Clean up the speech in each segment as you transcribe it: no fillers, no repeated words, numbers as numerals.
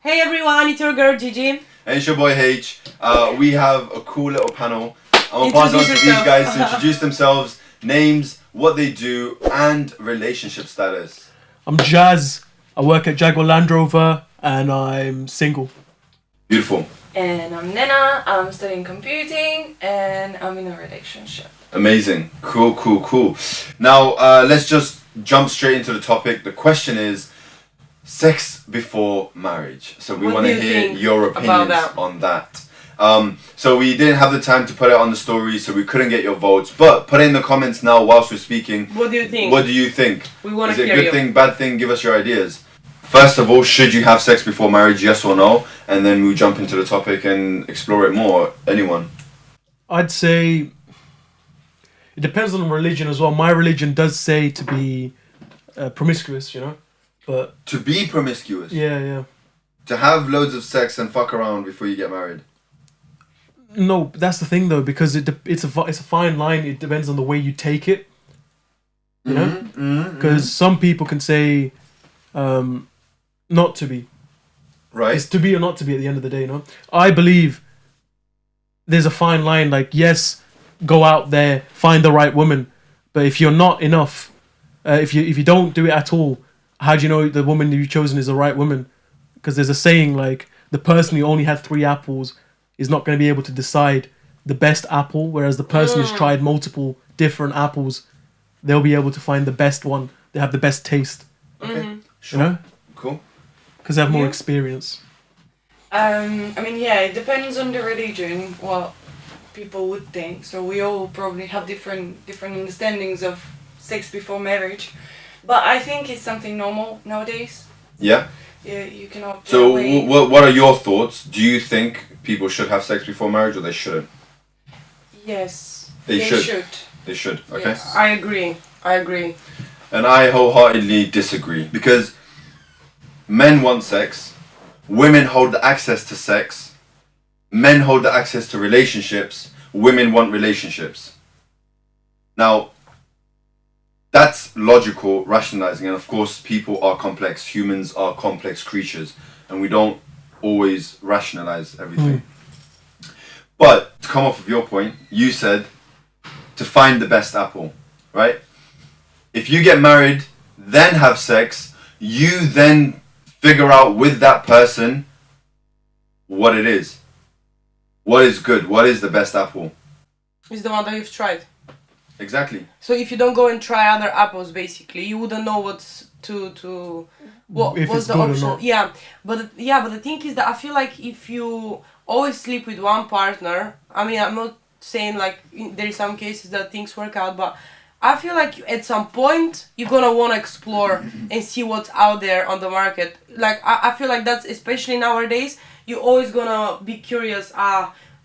Hey everyone, it's your girl Gigi. And it's your boy H. We have a cool little panel. I'm gonna pass it on to Introduce these yourself. guys to introduce themselves, names, what they do, and relationship status. I'm Jazz. I work at Jaguar Land Rover and I'm single. Beautiful. And I'm Nena, I'm studying computing and I'm in a relationship. Amazing. Cool. Now, let's just jump straight into the topic. The question is sex before marriage. So we What want do to you hear think your about opinions that? on that. So we didn't have the time to put it on the story, so we couldn't get your votes. But put it in the comments now whilst we're speaking. What do you think? What do you think? We want Is to it a hear good you. thing, bad thing? Give us your ideas. First of all, should you have sex before marriage, yes or no? And then we'll jump into the topic and explore it more. Anyone? I'd say it depends on the religion as well. My religion does say to be promiscuous, you know? But To be promiscuous. yeah. To have loads of sex and fuck around before you get married. No, that's the thing though, because it's a fine line. It depends on the way you take it, you know? Because some people can say not to be. Right. It's to be or not to be at the end of the day, you know? I believe there's a fine line, like, yes, go out there, find the right woman. But if you're not enough, if you don't do it at all, how do you know the woman you've chosen is the right woman? Because there's a saying, like, the person who only had 3 apples is not going to be able to decide the best apple, whereas the person who's tried multiple different apples, they'll be able to find the best one. They have the best taste, Okay. Sure. you know? Cool. Because they have more Yeah. experience. It depends on the religion, what people would think. So we all probably have different understandings of sex before marriage. But I think it's something normal nowadays. Yeah. Yeah, you cannot. So what are your thoughts? Do you think people should have sex before marriage or they shouldn't? Yes. They should. They should. Okay. Yes. I agree. And I wholeheartedly disagree because men want sex, women hold the access to sex, men hold the access to relationships, women want relationships. Now, that's logical, rationalizing, and of course, people are complex. Humans are complex creatures, and we don't always rationalize everything. But to come off of your point, you said to find the best apple, right? If you get married, then have sex, you then figure out with that person what it is. What is good? What is the best apple? It's the one that you've tried. Exactly. So if you don't go and try other apples, basically, you wouldn't know what's what If what's it's the good or option. not. But the thing is that I feel like if you always sleep with one partner, I mean, I'm not saying like there is some cases that things work out, but I feel like at some point you're gonna wanna explore and see what's out there on the market. Like I feel like that's especially nowadays. You're always gonna be curious.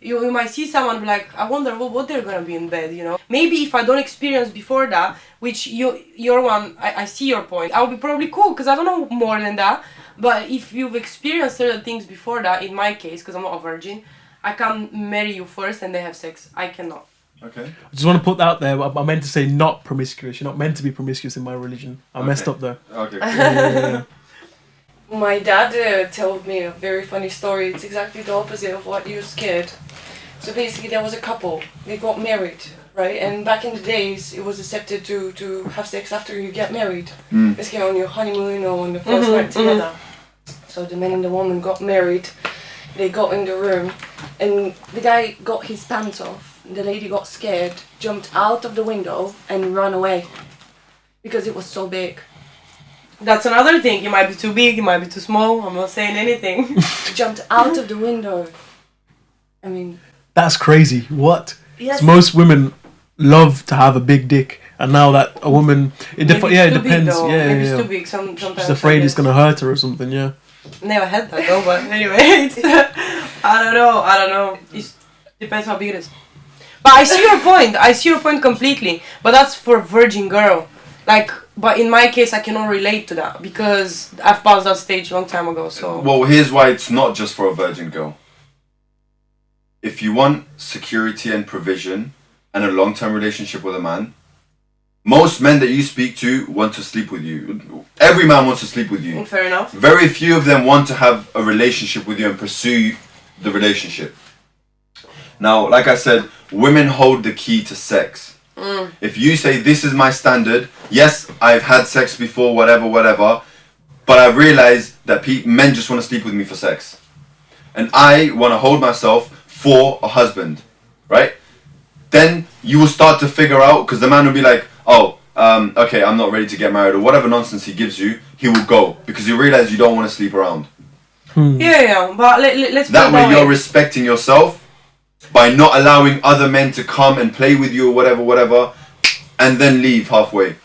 You might see someone be like, I wonder what they're gonna be in bed, you know. Maybe if I don't experience before that, which your one, I see your point. I'll be probably cool because I don't know more than that. But if you've experienced certain things before that, in my case, because I'm not a virgin, I can marry you first and they have sex. I cannot. Okay. I just want to put that out there. I meant to say not promiscuous. You're not meant to be promiscuous in my religion. I messed up there. Okay. Cool. Yeah. My dad told me a very funny story. It's exactly the opposite of what you scared. So basically, there was a couple. They got married, right? And back in the days, it was accepted to have sex after you get married. Basically, on your honeymoon or on the first night together. So the man and the woman got married. They got in the room, and the guy got his pants off. The lady got scared, jumped out of the window, and ran away because it was so big. That's another thing. You might be too big, you might be too small. I'm not saying anything. Jumped out of the window. I mean, That's crazy. What? yes. Most women love to have a big dick, and now that a woman, it Maybe it it's too big, depends. though. Yeah, Maybe yeah. it's too big. Sometimes She's afraid I it's guess. gonna hurt her or something. Yeah. Never had that though, but anyway, it's, I don't know. It depends how big it is. But I see your point completely. But that's for a virgin girl. Like, but in my case, I cannot relate to that because I've passed that stage a long time ago. So Well, here's why it's not just for a virgin girl. If you want security and provision and a long-term relationship with a man, most men that you speak to want to sleep with you. Every man wants to sleep with you. Fair enough. Very few of them want to have a relationship with you and pursue the relationship. Now, like I said, women hold the key to sex. If you say, this is my standard, yes, I've had sex before, whatever, but I've realized that men just want to sleep with me for sex. And I want to hold myself for a husband, right? Then you will start to figure out, because the man will be like, oh, okay, I'm not ready to get married, or whatever nonsense he gives you, he will go, because you realize you don't want to sleep around. Yeah, but let's That put it way you're respecting yourself by not allowing other men to come and play with you or whatever, and then leave halfway.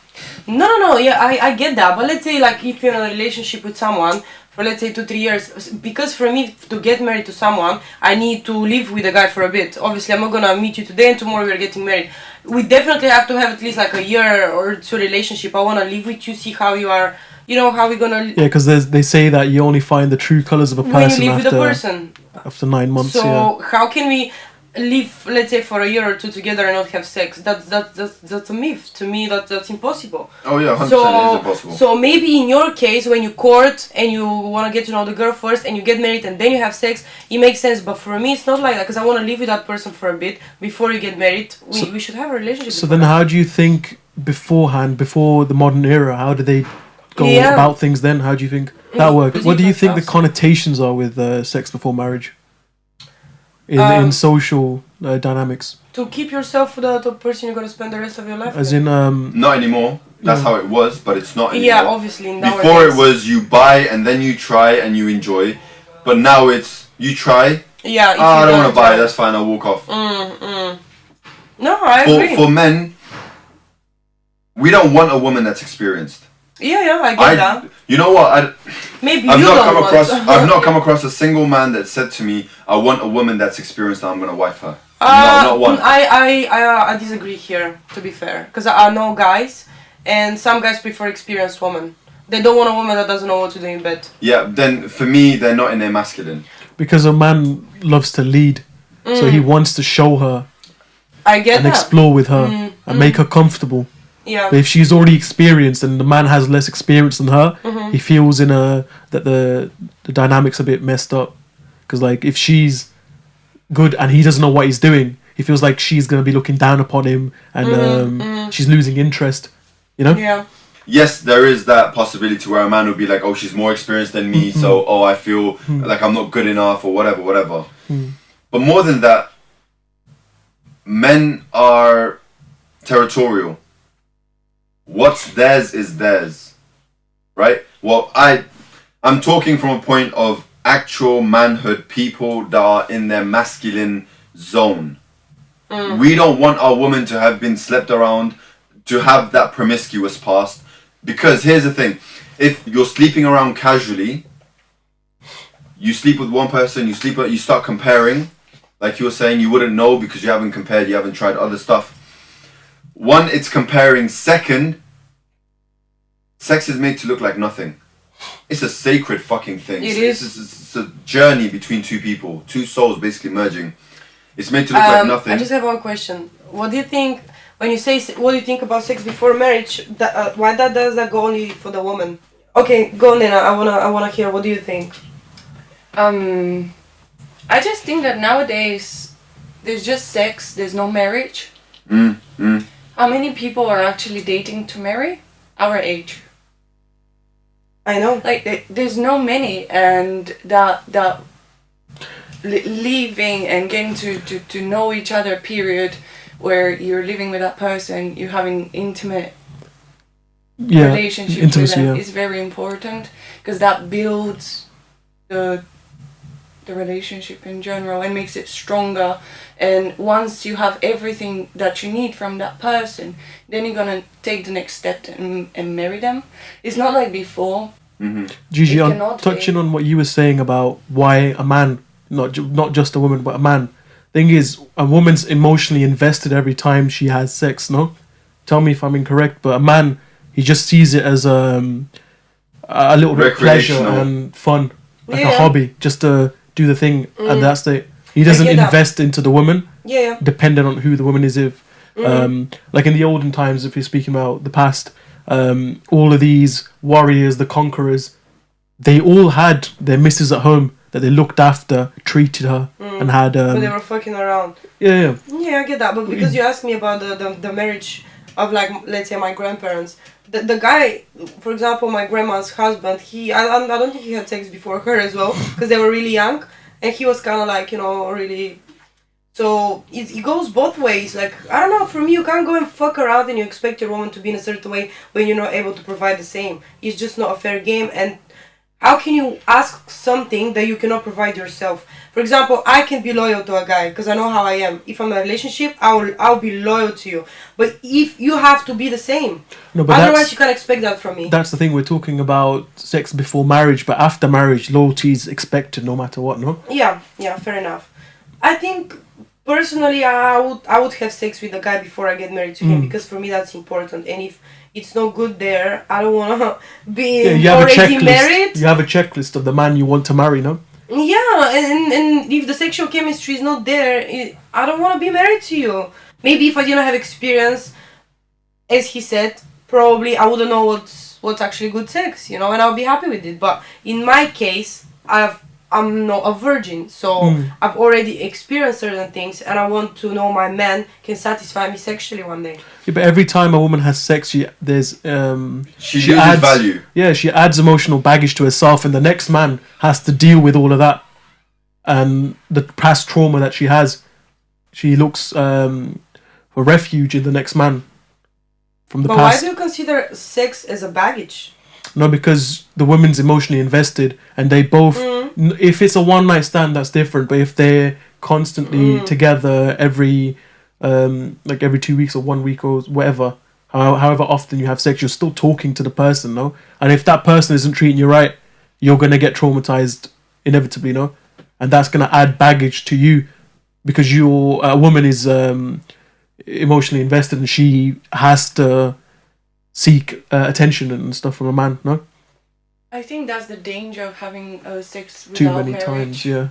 No, yeah, I get that, but let's say like if you're in a relationship with someone for let's say 2-3 years, because for me to get married to someone, I need to live with a guy for a bit. Obviously, I'm not gonna meet you today and tomorrow we're getting married. We definitely have to have at least like a year or two relationship. I wanna live with you, see how you are, you know, how we're gonna. Yeah, because they say that you only find the true colors of a person when you live with a person. After 9 months. So how can we live, let's say, for a year or two together and not have sex? That's a myth. To me, that's impossible. Oh yeah, 100% it is impossible. So maybe in your case, when you court and you want to get to know the girl first and you get married and then you have sex, it makes sense. But for me, it's not like that, because I want to live with that person for a bit before you get married. We should have a relationship. So then how do you think beforehand, before the modern era, how do they go about things then? How do you think that works? What do you think the connotations are with sex before marriage? In social dynamics. To keep yourself for the person you're going to spend the rest of your life As with. in... Not anymore. That's how it was, but it's not anymore. Yeah, obviously. Before it was you buy and then you try and you enjoy. But now it's you try. Yeah. If I don't want to buy, that's fine, I'll walk off. No, I agree. For men, we don't want a woman that's experienced. Yeah, I get that. You know what? Maybe I've you not don't come want. across. I've not come across a single man that said to me, "I want a woman that's experienced, and I'm gonna wife her." No, not one. I disagree here. To be fair, because I know guys, and some guys prefer experienced women. They don't want a woman that doesn't know what to do in bed. Yeah, then for me, they're not in their masculine. Because a man loves to lead, so he wants to show her. I get and that. explore with her and make her comfortable. Yeah. But if she's already experienced and the man has less experience than her, he feels that the dynamic's a bit messed up. Because like if she's good and he doesn't know what he's doing, he feels like she's gonna be looking down upon him and she's losing interest. You know? Yeah. Yes, there is that possibility where a man would be like, "Oh, she's more experienced than me, so I feel like I'm not good enough or whatever." But more than that, men are territorial. What's theirs is theirs, right? Well, I'm talking from a point of actual manhood, people that are in their masculine zone. We don't want our woman to have been slept around, to have that promiscuous past, because here's the thing: if you're sleeping around casually, you sleep with one person, you start comparing, like you were saying, you wouldn't know because you haven't compared, you haven't tried other stuff. One, it's comparing. Second, sex is made to look like nothing. It's a sacred fucking thing. It's a journey between two people, two souls basically merging. It's made to look like nothing. I just have one question. What do you think when you say what do you think about sex before marriage? Why does that go only for the woman? Okay, go Nina. I wanna hear. What do you think? I just think that nowadays there's just sex. There's no marriage. How many people are actually dating to marry? Our age. I know. Like there's no many, and that leaving and getting to know each other period, where you're living with that person, you're having intimate relationship with them is very important, because that builds the relationship in general and makes it stronger. And once you have everything that you need from that person, then you're gonna take the next step and marry them. It's not like before. Gigi, I'm touching on what you were saying about why a man, not just a woman, but a man. Thing is, a woman's emotionally invested every time she has sex. No, tell me if I'm incorrect, but a man, he just sees it as a little bit of pleasure and fun, like a hobby, just to do the thing, and that's it. He doesn't invest into the woman, dependent on who the woman is with. Like in the olden times, if you're speaking about the past, all of these warriors, the conquerors, they all had their missus at home that they looked after, treated her, and had. But they were fucking around. Yeah. Yeah, I get that. But because you asked me about the marriage of, like, let's say my grandparents, the guy, for example, my grandma's husband, I don't think he had sex before her as well, because they were really young, and he was kind of like, really. So it goes both ways. Like, I don't know, for me, you can't go and fuck around and you expect your woman to be in a certain way when you're not able to provide the same. It's just not a fair game. And how can you ask something that you cannot provide yourself? For example, I can be loyal to a guy because I know how I am. If I'm in a relationship, I'll be loyal to you. But if you have to be the same, No, but otherwise you can't expect that from me. That's the thing. We're talking about sex before marriage, but after marriage, loyalty is expected no matter what. No. Yeah, fair enough. I think personally, I would have sex with a guy before I get married to him because for me that's important. And if it's not good there, I don't wanna be already married. You have a checklist of the man you want to marry, no? Yeah, and if the sexual chemistry is not there, I don't want to be married to you. Maybe if I didn't have experience, as he said, probably I wouldn't know what's actually good sex, and I'll be happy with it. But in my case, I'm not a virgin, so I've already experienced certain things, and I want to know my man can satisfy me sexually one day. Yeah, but every time a woman has sex, she loses adds value. Yeah, she adds emotional baggage to herself, and the next man has to deal with all of that and the past trauma that she has. She looks for refuge in the next man from the but past. Why do you consider sex as a baggage? No, because the woman's emotionally invested, and they both. If it's a one night stand, that's different. But if they're constantly together every 2 weeks or 1 week or whatever, however often you have sex, you're still talking to the person, no? And if that person isn't treating you right, you're gonna get traumatized inevitably, no? And that's gonna add baggage to you because a woman is emotionally invested and she has to seek attention and stuff from a man, no? I think that's the danger of having sex without Too many marriage. times, yeah.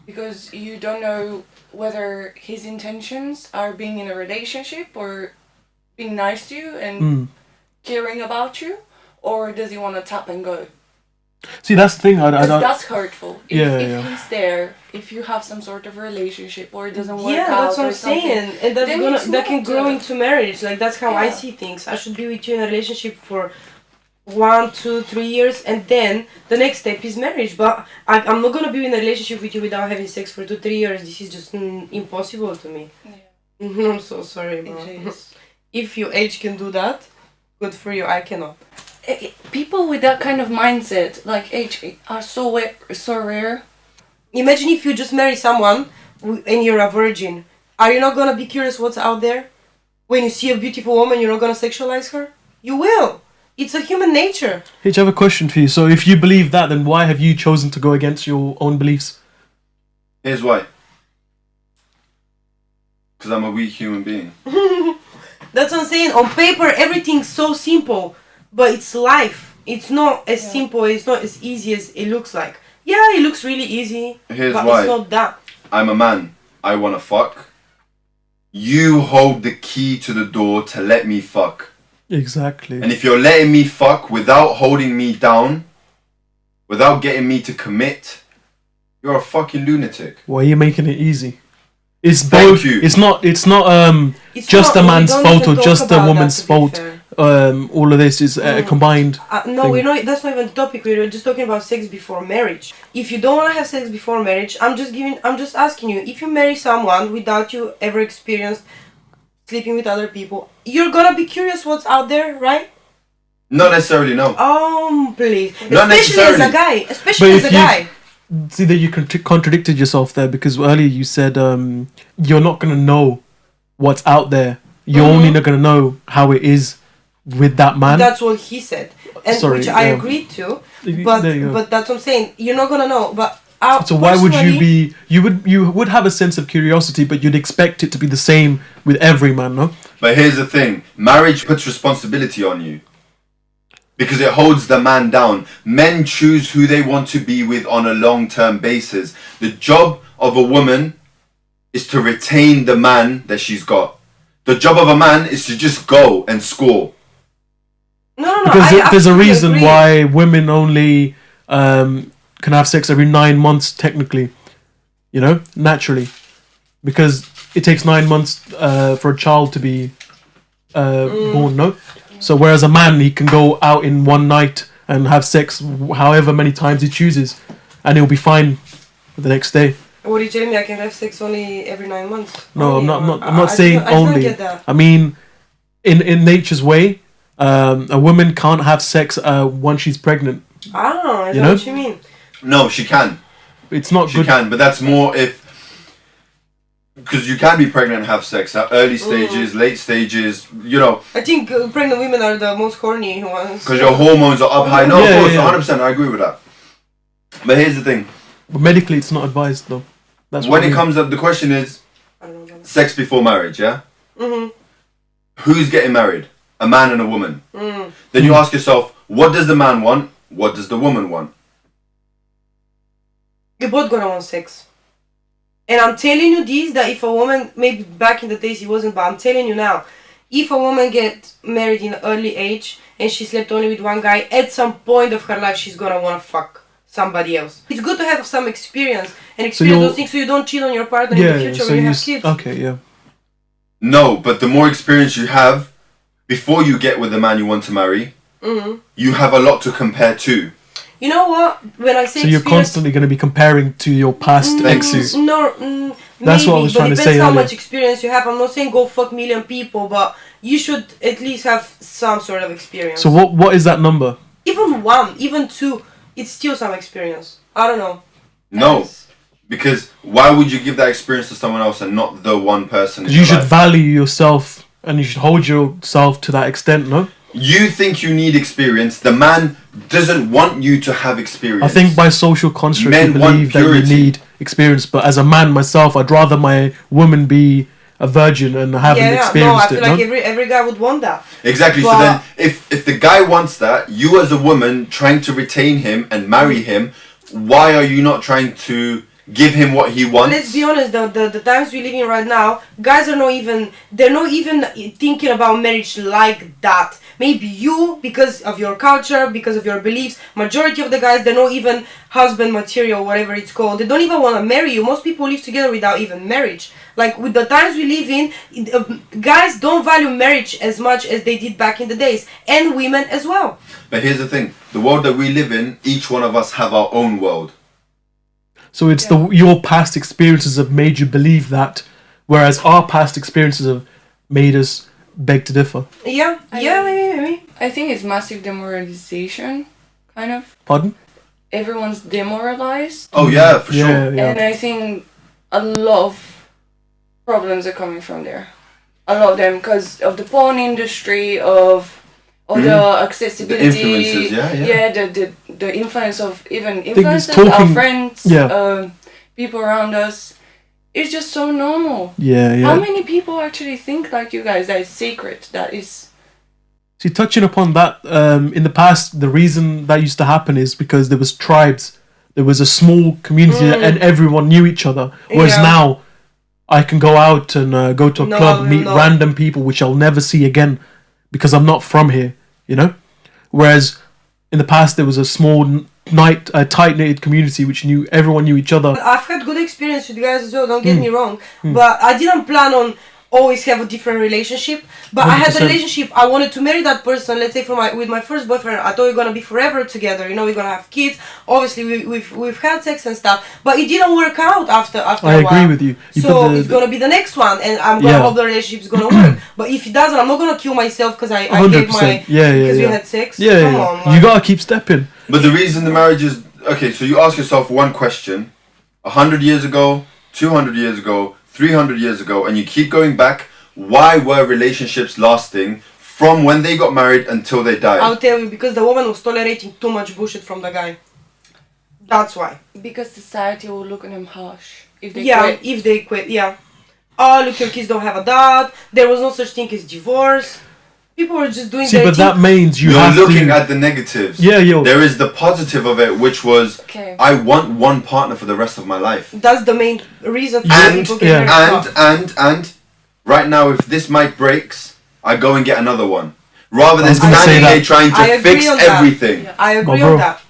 Because you don't know whether his intentions are being in a relationship or being nice to you and caring about you, or does he want to tap and go? See, that's the thing. That's hurtful. If Yeah. he's there, if you have some sort of relationship or it doesn't work out. Yeah, that's what or I'm saying, and that can grow into marriage. Like, that's how I see things. I should be with you in a relationship for 1, 2, 3 years, and then the next step is marriage. But I'm not gonna be in a relationship with you without having sex for 2, 3 years. This is just impossible to me. Yeah. I'm so sorry, bro. If your age can do that, good for you. I cannot. People with that kind of mindset, like age, are so rare. Imagine if you just marry someone and you're a virgin. Are you not gonna be curious what's out there? When you see a beautiful woman, you're not gonna sexualize her? You will. It's a human nature. Hey, I have a question for you. So if you believe that, then why have you chosen to go against your own beliefs? Here's why. Because I'm a weak human being. That's what I'm saying. On paper, everything's so simple. But it's life. It's not as simple. It's not as easy as it looks like. Yeah, it looks really easy. Here's but why. It's not that. I'm a man. I want to fuck. You hold the key to the door to let me fuck. Exactly. And if you're letting me fuck without holding me down, without getting me to commit, you're a fucking lunatic. Why are you making it easy? It's Thank both. you. It's not just a man's fault or just a woman's fault. All of this is combined. No, that's not even the topic. We're just talking about sex before marriage. If you don't want to have sex before marriage, I'm just asking you. If you marry someone without you ever experienced sleeping with other people, you're gonna be curious what's out there, right? Not necessarily, no. Please. Not Especially as a necessarily. guy. Especially as a guy. See that you contradicted yourself there because earlier you said you're not gonna know what's out there. You're only not gonna know how it is with that man. That's what he said, and which I agreed to. But that's what I'm saying. You're not gonna know. But so why would you be? You would have a sense of curiosity, but you'd expect it to be the same with every man, no? But here's the thing: marriage puts responsibility on you. Because it holds the man down. Men choose who they want to be with on a long-term basis. The job of a woman is to retain the man that she's got. The job of a man is to just go and score. No. Because there's a absolutely reason agree. why women only can have sex every 9 months, technically. You know, naturally, because it takes 9 months for a child to be born. No, so whereas a man, he can go out in one night and have sex however many times he chooses, and he'll be fine the next day. What are you telling me? I can have sex only every 9 months? No, Only, I'm or- not saying I don't only. get that. I mean, in nature's way, a woman can't have sex once she's pregnant. Ah, I You know know? what you mean. No, she can. It's not She good. can, but that's more if. Because you can be pregnant and have sex at early stages, late stages, you know, I think pregnant women are the most horny ones. because your hormones are up high. No, Yeah, of course, yeah. 100%, I agree with that. But here's the thing. But medically, it's not advised though. That's When it comes up, the question is I don't know. sex before marriage, yeah? Mm-hmm. Who's getting married? A man and a woman. Mm. Then you ask yourself, what does the man want? What does the woman want? You're both gonna want sex. And I'm telling you this, that if a woman, maybe back in the days it wasn't, but I'm telling you now, if a woman gets married in an early age and she slept only with one guy, at some point of her life she's gonna wanna fuck somebody else. It's good to have some experience and experience those things so you don't cheat on your partner in the future when you have kids. Okay, yeah. No, but the more experience you have before you get with the man you want to marry, you have a lot to compare to. You know what? When I say So you're experience, constantly going to be comparing to your past exes. No, That's maybe, what I was trying to but say depends how earlier. much experience you have. I'm not saying go fuck million people, but you should at least have some sort of experience. So what is that number? Even one, even two, it's still some experience. I don't know. No, because why would you give that experience to someone else and not the one person? in You your should life? value yourself and you should hold yourself to that extent, no? You think you need experience. The man doesn't want you to have experience. I think by social construct Men you want believe that you purity. need experience, but as a man myself, I'd rather my woman be a virgin and haven't No, I experienced feel it, like no? every guy would want that. Exactly. So But- then, if the guy wants that, you as a woman trying to retain him and marry him, why are you not trying to give him what he wants? Let's be honest, the times we live in right now, guys are they're not even thinking about marriage like that. Maybe you, because of your culture, because of your beliefs, majority of the guys, they're not even husband material, whatever it's called. They don't even want to marry you. Most people live together without even marriage. Like, with the times we live in, guys don't value marriage as much as they did back in the days. And women as well. But here's the thing: the world that we live in, each one of us have our own world. So it's your past experiences have made you believe that, whereas our past experiences have made us beg to differ. Yeah, maybe. I think it's massive demoralization, kind of. Pardon? Everyone's demoralized. Oh yeah, for sure. Yeah. And I think a lot of problems are coming from there. A lot of them because of the porn industry, of the accessibility. The influences, yeah. The influence of even it's influencers, talking- our friends, Yeah. people around us. It's just so normal. Yeah. How many people actually think like you guys that is sacred? That is. See, touching upon that, in the past, the reason that used to happen is because there was tribes. There was a small community and everyone knew each other. Whereas Yeah. now, I can go out and go to a club, meet no. random people, which I'll never see again because I'm not from here, you know? Whereas in the past, there was a small, tight-knitted community which everyone knew each other. I've had good experience with guys as well, don't get me wrong. But I didn't plan on always have a different relationship. But I had a 100%. relationship, I wanted to marry that person, let's say with my first boyfriend. I thought we were gonna be forever together, you know, we're gonna have kids. Obviously we've had sex and stuff. But it didn't work out after I a while. agree with you. You So put it's gonna be the next one, and I'm gonna Yeah. hope the relationship's gonna work. But if it doesn't, I'm not gonna kill myself because I gave my because we had sex. Come on, You man. gotta keep stepping. But the reason the marriage is okay, so you ask yourself one question: 100 years ago, 200 years ago, 300 years ago, and you keep going back. Why were relationships lasting from when they got married until they died? I'll tell you, because the woman was tolerating too much bullshit from the guy. That's why. Because society will look at them harsh if they Yeah, quit. if they quit, yeah. Oh, look, your kids don't have a dad. There was no such thing as divorce. People were just doing See, their but thing. that means you You're have looking to... at the negatives. Yeah. There is the positive of it, which was Okay. I want one partner for the rest of my life. That's the main reason for And people getting married. and right now, if this mic breaks, I go and get another one. Rather than was gonna say standing that. there trying I to agree fix on that. everything. Yeah. I agree bro. on that.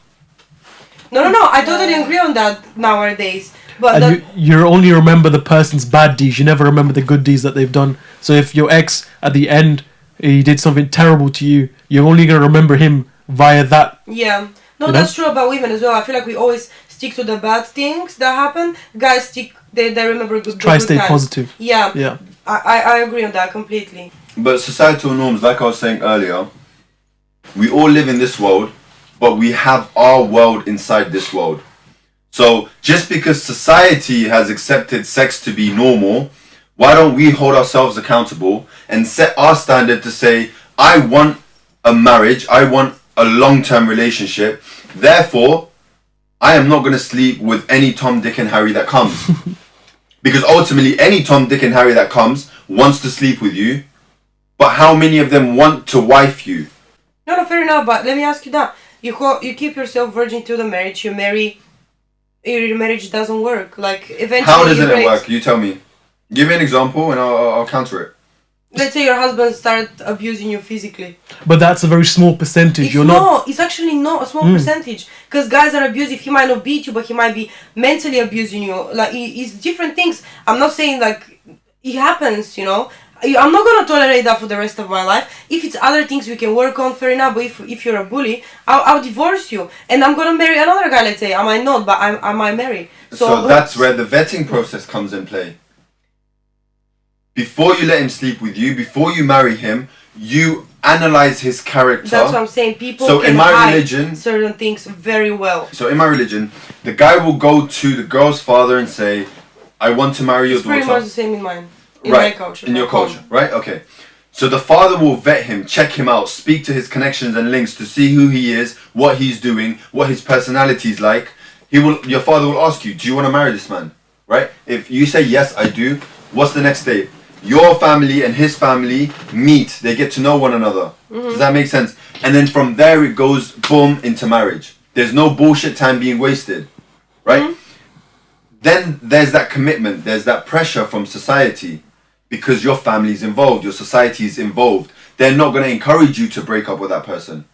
No, I totally agree on that nowadays. But And you only remember the person's bad deeds. You never remember the good deeds that they've done. So if your ex at the end he did something terrible to you, you're only gonna remember him via that. yeah, no, You that's true about women as well. I feel like we always stick to the bad things that happen. Guys stick, they remember good. Try the to stay good times. positive. Yeah, Yeah. I agree on that completely. But societal norms, like I was saying earlier, we all live in this world, but we have our world inside this world. So just because society has accepted sex to be normal, why don't we hold ourselves accountable and set our standard to say, I want a marriage, I want a long-term relationship, therefore I am not going to sleep with any Tom, Dick and Harry that comes. Because ultimately any Tom, Dick and Harry that comes wants to sleep with you, but how many of them want to wife you? No, fair enough. But let me ask you that: you keep yourself virgin till the marriage. You marry. Your marriage doesn't work. Like eventually. How doesn't it breaks. work? You tell me. Give me an example and I'll counter it. Let's say your husband start abusing you physically. But that's a very small percentage. It's You're not. not. It's actually not a small percentage. Because guys are abusive. He might not beat you, but he might be mentally abusing you. Like it's different things. I'm not saying like it happens. You know. I'm not gonna tolerate that for the rest of my life. If it's other things we can work on, fair enough. But if you're a bully, I'll divorce you, and I'm gonna marry another guy. Let's say I might not, but I might marry. So that's where the vetting process comes in play. Before you let him sleep with you, before you marry him, you analyze his character. That's what I'm saying. People So can in my hide religion- certain things very well. So in my religion, the guy will go to the girl's father and say, I want to marry your It's pretty daughter. much the same in mine. In Right, my culture. in your back home. culture, right? Okay. So the father will vet him, check him out, speak to his connections and links to see who he is, what he's doing, what his personality is like. Your father will ask you, do you want to marry this man? Right? If you say yes, I do, what's the next step? Your family and his family meet, they get to know one another. Does that make sense? And then from there it goes boom into marriage. There's no bullshit time being wasted, right? Then there's that commitment, there's that pressure from society because your family's involved, your society's involved. They're not going to encourage you to break up with that person.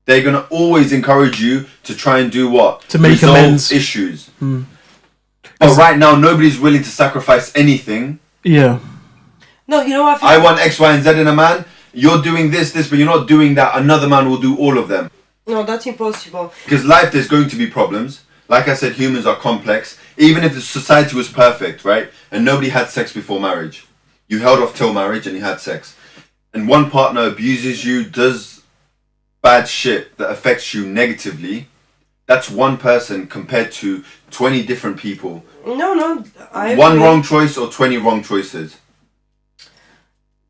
They're going to always encourage you to try and do what? To make Resolve amends. issues. But right now, nobody's willing to sacrifice anything. Yeah. No, you know what? I want X, Y, and Z in a man. You're doing this, but you're not doing that. Another man will do all of them. No, that's impossible. Because life, there's going to be problems. Like I said, humans are complex. Even if the society was perfect, right? And nobody had sex before marriage. You held off till marriage and you had sex. And one partner abuses you, does bad shit that affects you negatively. That's one person compared to 20 different people. No, I One agree. wrong choice or 20 wrong choices.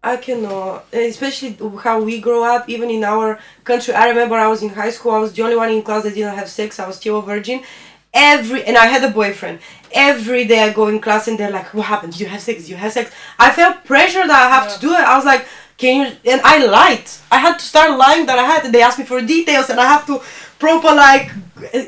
I cannot, especially how we grow up, even in our country. I remember I was in high school, I was the only one in class that didn't have sex, I was still a virgin. And I had a boyfriend. Every day I go in class and they're like, what happened? Did you have sex? Did you have sex? I felt pressure that I have to do it. I was like, can you, and I lied. I had to start lying that I had, and they asked me for details and I have to proper like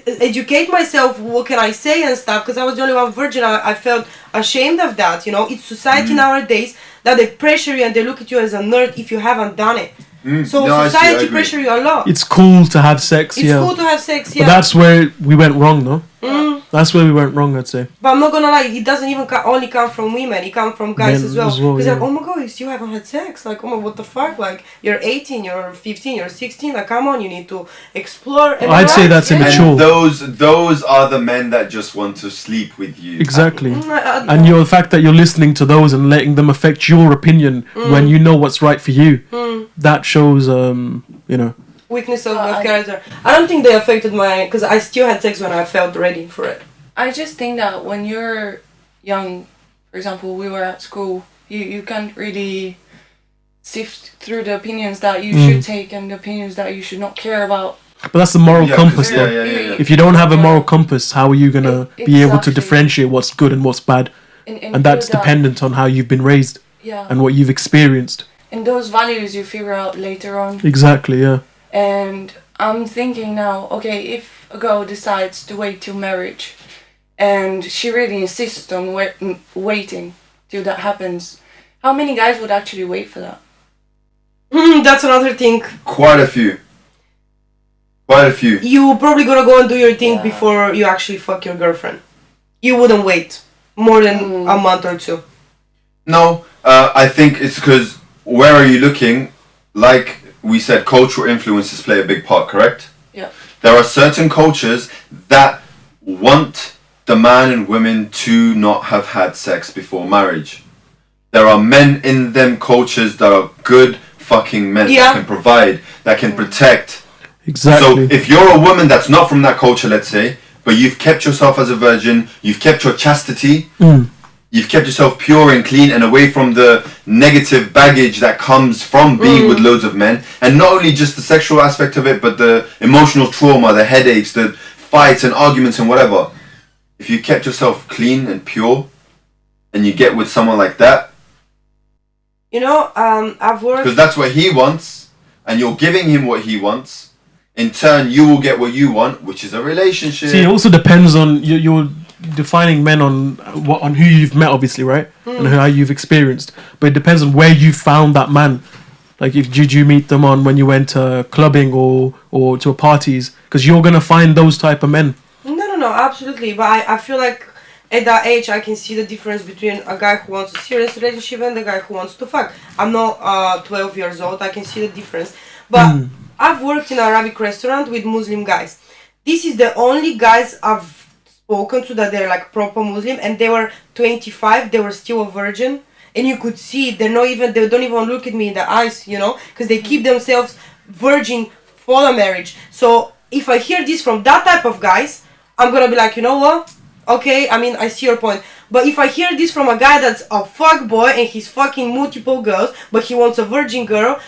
educate myself, what can I say and stuff, because I was the only one virgin. I felt ashamed of that, you know. It's society nowadays that they pressure you and they look at you as a nerd if you haven't done it. So No, I see, I society agree. pressure you a lot. It's cool to have sex, It's yeah. cool to have sex, But yeah. that's where we went wrong, no? That's where we went wrong, I'd say. But I'm not gonna lie, it doesn't even only come from women, it comes from guys Men as well. as well, Because yeah. like, oh my god, you still haven't had sex? Like, oh my, what the fuck? Like, you're 18, you're 15, you're 16, like, come on, you need to explore. Am I I'd say right? that's Yeah. immature. And those are the men that just want to sleep with you. Exactly. I- And the fact that you're listening to those and letting them affect your opinion when you know what's right for you, that shows, you know. Weakness of Well, character. I don't think they affected my, because I still had sex when I felt ready for it. I just think that when you're young, for example, we were at school, you can't really sift through the opinions that you should take and the opinions that you should not care about. But that's the moral Yeah, compass, 'cause- though. yeah. If you don't have a Yeah. moral compass, how are you gonna be able to Exactly. differentiate what's good and what's bad? And that's feel that- dependent on how you've been raised Yeah. and what you've experienced. And those values you figure out later on. Exactly, yeah. And I'm thinking now, okay, if a girl decides to wait till marriage and she really insists on waiting till that happens, How many guys would actually wait for that? That's another thing. Quite a few. Quite a few. You probably gonna go and do your thing Yeah. before you actually fuck your girlfriend. You wouldn't wait more than a month or two. No, I think it's because where are you looking? Like we said, cultural influences play a big part, correct? Yeah. There are certain cultures that want the man and women to not have had sex before marriage. There are men in them cultures that are good fucking men Yeah. that can provide, that can protect. Exactly. So if you're a woman that's not from that culture, let's say, but you've kept yourself as a virgin, you've kept your chastity, you've kept yourself pure and clean and away from the negative baggage that comes from being with loads of men, and not only just the sexual aspect of it, but the emotional trauma, the headaches, the fights and arguments and whatever. If you kept yourself clean and pure, and you get with someone like that, You know, I've worked. because that's what he wants, and you're giving him what he wants, in turn you will get what you want, which is a relationship. See, it also depends on you're defining men on who you've met, obviously, right, and how you've experienced. But it depends on where you found that man. Like, if did you meet them on when you went clubbing or to parties? Because you're gonna find those type of men. No, absolutely. But I feel like at that age, I can see the difference between a guy who wants a serious relationship and the guy who wants to fuck. I'm not 12 years old. I can see the difference. But I've worked in an Arabic restaurant with Muslim guys. This is the only guys I've spoken to that they're like proper Muslim, and they were 25. They were still a virgin, and you could see they don't even look at me in the eyes, you know, because they keep themselves virgin for the marriage. So if I hear this from that type of guys, I'm gonna be like, you know what? Okay, I mean, I see your point. But if I hear this from a guy that's a fuck boy and he's fucking multiple girls, but he wants a virgin girl,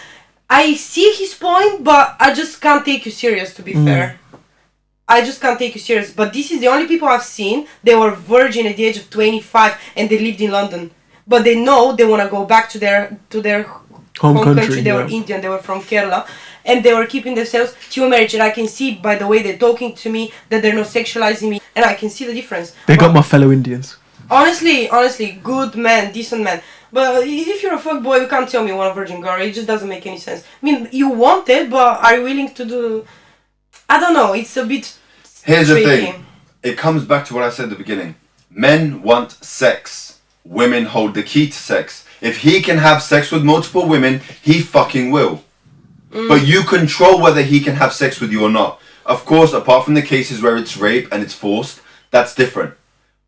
I see his point, but I just can't take you serious, to be fair. I just can't take you serious. But this is the only people I've seen. They were virgin at the age of 25 and they lived in London. But they know they want to go back to their home country. They were Indian, they were from Kerala. And they were keeping themselves till marriage. And I can see by the way they're talking to me that they're not sexualizing me. And I can see the difference. They got my fellow Indians. Honestly, good man, decent man. But if you're a fuckboy, you can't tell me you want a virgin girl. It just doesn't make any sense. I mean, you want it, but are you willing to do... I don't know, it's a bit... Here's the tricky. thing. It comes back to what I said at the beginning. Men want sex. Women hold the key to sex. If he can have sex with multiple women, he fucking will. But you control whether he can have sex with you or not. Of course, apart from the cases where it's rape and it's forced, that's different.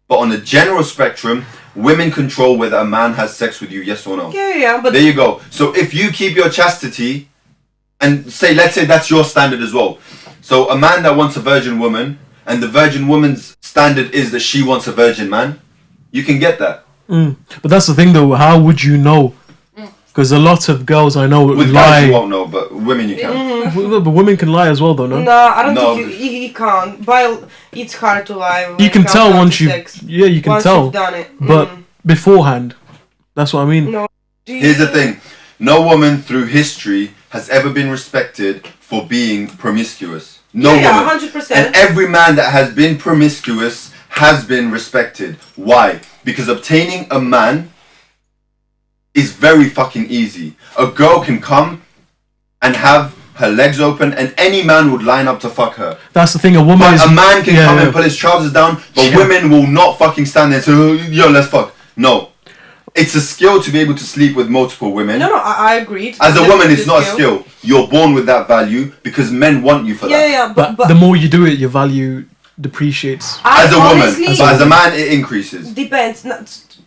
But on the general spectrum, women control whether a man has sex with you, yes or no. Yeah, but... There you go. So if you keep your chastity, and let's say that's your standard as well. So a man that wants a virgin woman, and the virgin woman's standard is that she wants a virgin man, you can get that. But that's the thing, though. How would you know? Because a lot of girls I know With lie. guys you won't know, but women you can. But women can lie as well, though, no? No, I don't No. think he can't. But it's hard to lie. when You it can comes tell down once to you... sex. Yeah, you can Once tell. you've done it. But beforehand, that's what I mean. No. Here's the thing. No woman through history has ever been respected for being promiscuous. No Yeah, woman. 100%. And every man that has been promiscuous has been respected. Why? Because obtaining a man is very fucking easy. A girl can come and have her legs open and any man would line up to fuck her. That's the thing. A woman But is... a man can come yeah. and pull his trousers down, but Yeah. women will not fucking stand there and say, "Oh, yo, let's fuck." No. It's a skill to be able to sleep with multiple women. No, I agreed. As a woman, it's Definitely not a skill. You're born with that value because men want you for that. Yeah, But but the more you do it, your value depreciates. As a woman, honestly, but as a man, it increases. depends.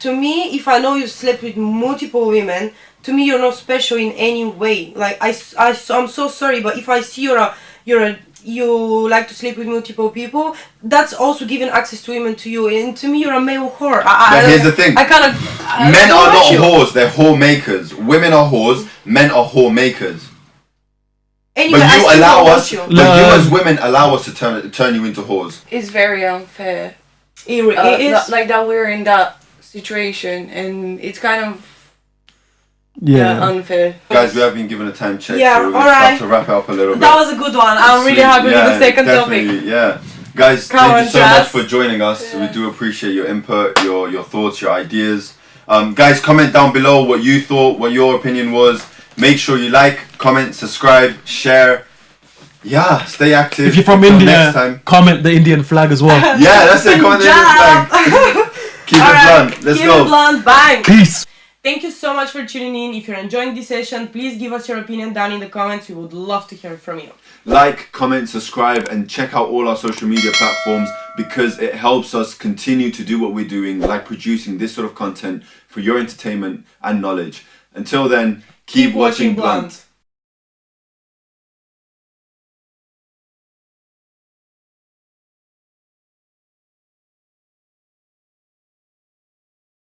To me, if I know you slept with multiple women, to me you're not special in any way. Like I'm so sorry, but if I see you like to sleep with multiple people, that's also giving access to women to you, and to me you're a male whore. But here's the thing. I kind of Men are not whores, they're whore makers. Women are whores, men are whore makers. Anyway, But I you still allow don't us, want but you. you as women allow us to turn you into whores. It's very unfair. It is. Like that we're in that situation, and it's kind of Yeah. unfair. Guys, we have been given a time check, Yeah, so we're alright. start to wrap it up a little bit. That was a good one. I'm really happy with the second topic. definitely, yeah. Guys, Come thank on, you so Jazz. much for joining us. We do appreciate your input, your thoughts, your ideas. Guys, comment down below what you thought, what your opinion was. Make sure you like, comment, subscribe, share. Yeah, stay active. If you're from Until India, next time. comment the Indian flag as well. Yeah, that's it. Comment the Indian flag. Keep it blunt. Let's keep go. it blunt. Bang. Peace. Thank you so much for tuning in. If you're enjoying this session, please give us your opinion down in the comments. We would love to hear from you. Like, comment, subscribe, and check out all our social media platforms because it helps us continue to do what we're doing, like producing this sort of content for your entertainment and knowledge. Until then, keep watching Blunt.